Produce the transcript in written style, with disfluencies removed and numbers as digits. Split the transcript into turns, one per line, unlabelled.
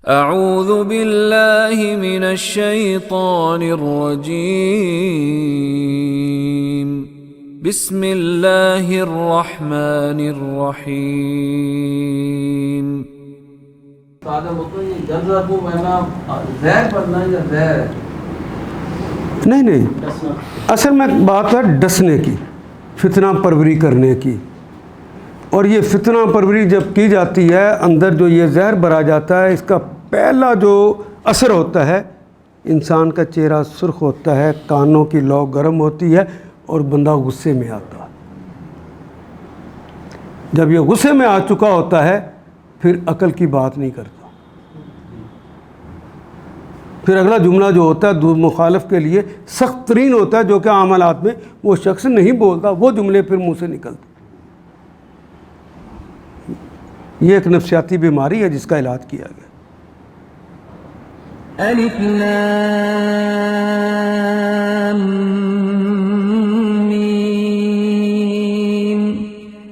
اعوذ باللہ من الشیطان الرجیم بسم اللہ الرحمن الرحیم۔
نہیں اصل میں بات ہے ڈسنے کی، فتنہ پروری کرنے کی، اور یہ فتنہ پروری جب کی جاتی ہے اندر جو یہ زہر بھرا جاتا ہے، اس کا پہلا جو اثر ہوتا ہے انسان کا چہرہ سرخ ہوتا ہے، کانوں کی لو گرم ہوتی ہے اور بندہ غصے میں آتا ہے۔ جب یہ غصے میں آ چکا ہوتا ہے پھر عقل کی بات نہیں کرتا، پھر اگلا جملہ جو ہوتا ہے مخالف کے لیے سخت ترین ہوتا ہے، جو کہ عاملات میں وہ شخص نہیں بولتا، وہ جملے پھر منہ سے نکلتے۔ یہ ایک نفسیاتی بیماری ہے جس کا علاج کیا گیا۔
الف لام